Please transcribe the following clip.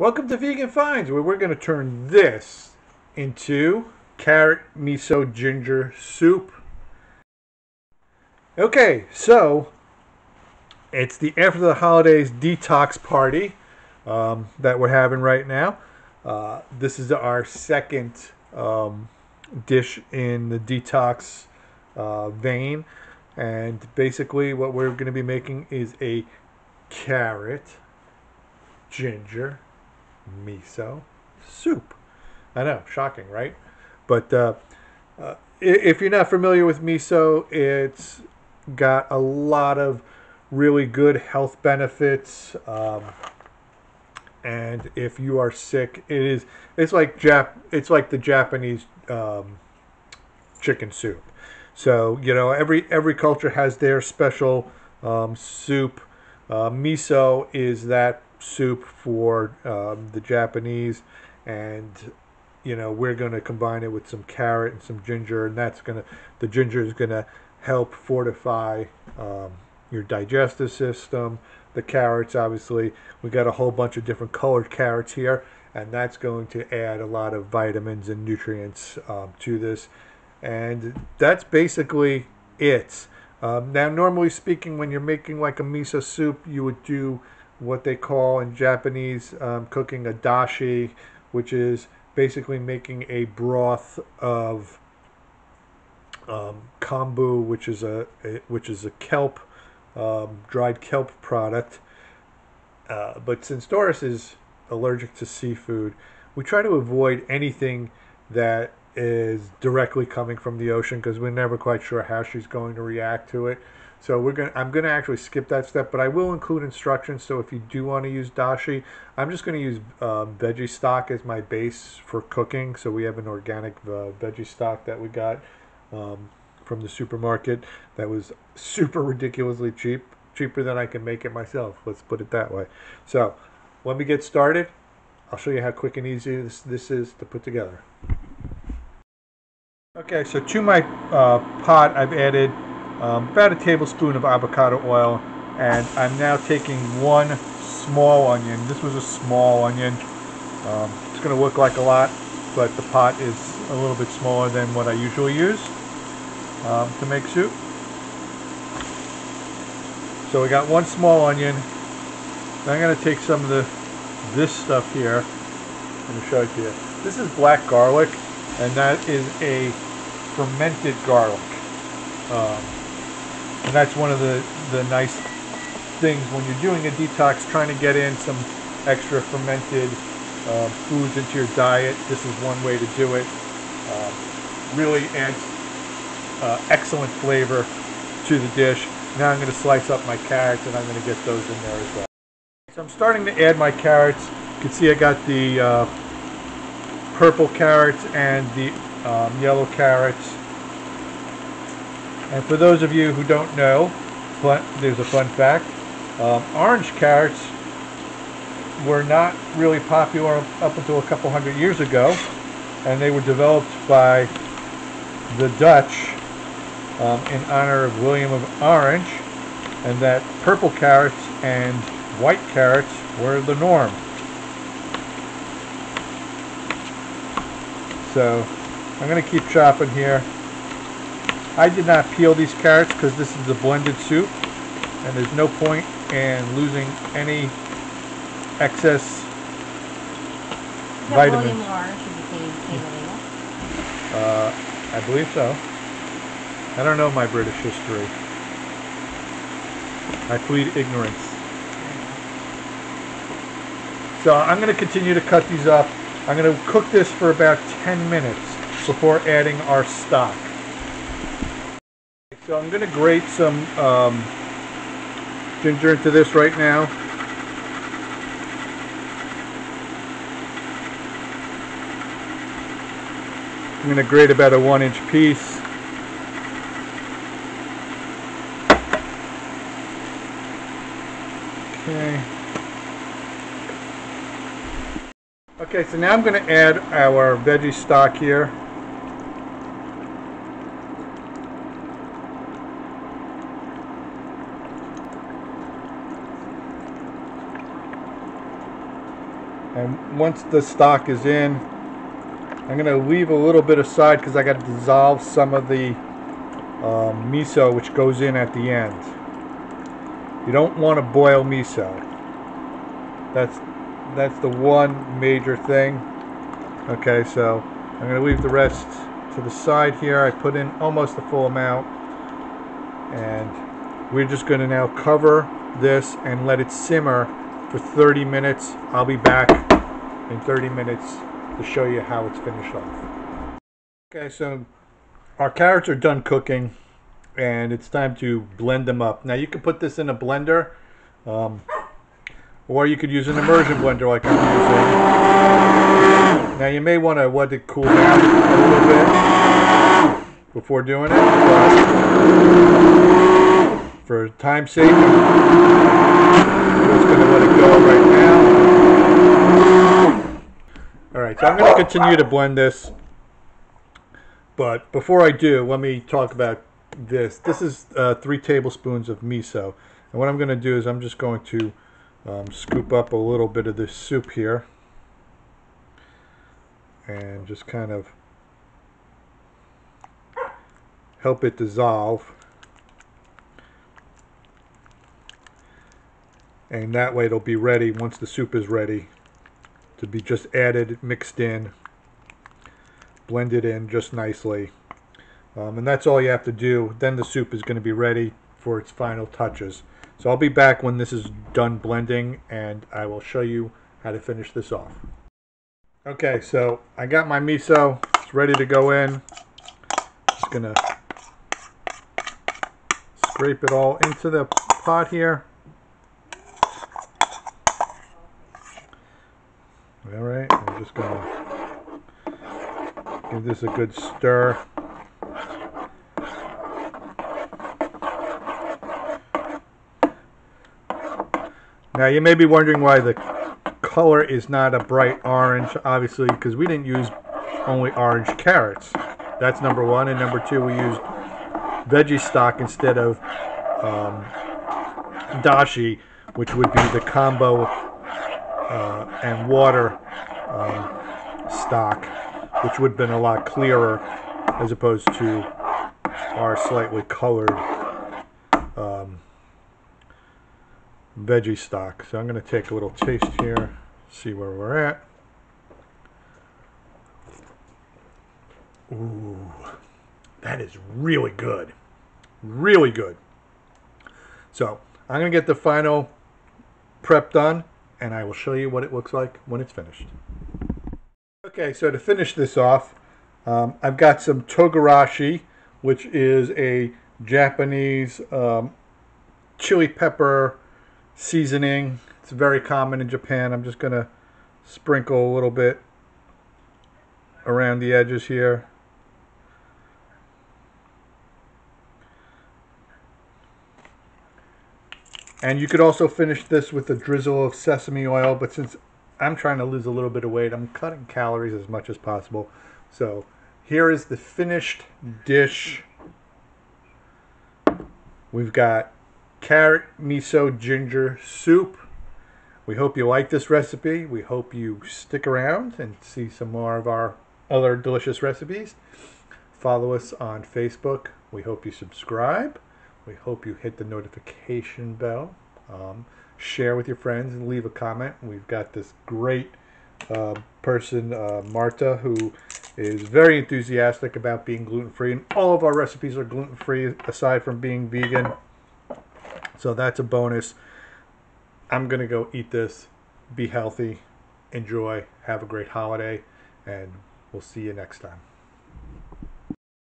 Welcome to Vegan Finds, where we're going to turn this into carrot miso ginger soup. Okay, so it's the after the holidays detox party that we're having right now. This is our second dish in the detox vein, and basically what we're going to be making is a carrot ginger miso soup. I know, shocking, right? But if you're not familiar with miso, it's got a lot of really good health benefits. And if you are sick, it's like the Japanese chicken soup. So every culture has their special soup. Miso is that soup for the Japanese, and we're going to combine it with some carrot and some ginger, and the ginger is going to help fortify your digestive system. The carrots, obviously, we got a whole bunch of different colored carrots here, and that's going to add a lot of vitamins and nutrients to this, and that's basically it. Now, normally speaking, when you're making like a miso soup, you would do what they call in Japanese cooking a dashi, which is basically making a broth of kombu, which is a kelp, dried kelp product. But since Doris is allergic to seafood, we try to avoid anything that is directly coming from the ocean, because we're never quite sure how she's going to react to it. So I'm gonna actually skip that step, but I will include instructions. So if you do want to use dashi, I'm just going to use veggie stock as my base for cooking. So we have an organic veggie stock that we got from the supermarket that was super ridiculously cheap, cheaper than I can make it myself. Let's put it that way. So when we get started, I'll show you how quick and easy this is to put together. Okay, so to my pot, I've added about a tablespoon of avocado oil, and I'm now taking one small onion. This was a small onion. It's going to look like a lot, but the pot is a little bit smaller than what I usually use to make soup. So we got one small onion. Now I'm going to take some of this stuff here. I'm going to show it to you. This is black garlic, and that is a fermented garlic. And that's one of the nice things when you're doing a detox, trying to get in some extra fermented foods into your diet. This is one way to do it. Really adds excellent flavor to the dish. Now I'm going to slice up my carrots, and I'm going to get those in there as well. So I'm starting to add my carrots. You can see I got the purple carrots and the yellow carrots. And for those of you who don't know, there's a fun fact. Orange carrots were not really popular up until a couple hundred years ago, and they were developed by the Dutch in honor of William of Orange, and that purple carrots and white carrots were the norm. So I'm going to keep chopping here. I did not peel these carrots because this is a blended soup, and there's no point in losing any excess vitamins. William Orange who became king of England? I believe so. I don't know my British history. I plead ignorance. So I'm going to continue to cut these up. I'm going to cook this for about 10 minutes before adding our stock. So I'm going to grate some ginger into this right now. I'm going to grate about a 1-inch piece. Okay, so now I'm going to add our veggie stock here. And once the stock is in, I'm going to leave a little bit aside because I got to dissolve some of the miso, which goes in at the end. You don't want to boil miso. That's the one major thing. Okay, so I'm going to leave the rest to the side here. I put in almost the full amount, and we're just going to now cover this and let it simmer for 30 minutes. I'll be back in 30 minutes to show you how it's finished off. Okay, so our carrots are done cooking, and it's time to blend them up. Now you can put this in a blender, or you could use an immersion blender like I'm using. Now you may want to let it cool down a little bit before doing it, but for time's sake, I'm just going to let it go right now. Alright, so I'm going to continue to blend this, but before I do, let me talk about this. This is 3 tablespoons of miso, and what I'm going to do is I'm just going to scoop up a little bit of this soup here and just kind of help it dissolve, and that way it'll be ready once the soup is ready to be just added, mixed in, blended in just nicely, and that's all you have to do. Then the soup is going to be ready for its final touches. So I'll be back when this is done blending, and I will show you how to finish this off. Okay, so I got my miso. It's ready to go in. Just gonna scrape it all into the pot here. All right, I'm just gonna give this a good stir. Now you may be wondering why the color is not a bright orange, obviously because we didn't use only orange carrots. That's number one, and number two, we used veggie stock instead of dashi, which would be the combo and water stock, which would have been a lot clearer as opposed to our slightly colored veggie stock. So I'm going to take a little taste here, see where we're at. Ooh, that is really good. Really good. So I'm going to get the final prep done, and I will show you what it looks like when it's finished. Okay, so to finish this off, I've got some Togarashi, which is a Japanese chili pepper seasoning. It's very common in Japan. I'm just going to sprinkle a little bit around the edges here. And you could also finish this with a drizzle of sesame oil, but since I'm trying to lose a little bit of weight, I'm cutting calories as much as possible. So here is the finished dish. We've got carrot miso ginger soup. We hope you like this recipe. We hope you stick around and see some more of our other delicious recipes. Follow us on Facebook. We hope you subscribe. We hope you hit the notification bell. Share with your friends and leave a comment. We've got this great person, Marta, who is very enthusiastic about being gluten-free. And all of our recipes are gluten-free aside from being vegan. So that's a bonus. I'm going to go eat this. Be healthy. Enjoy. Have a great holiday. And we'll see you next time.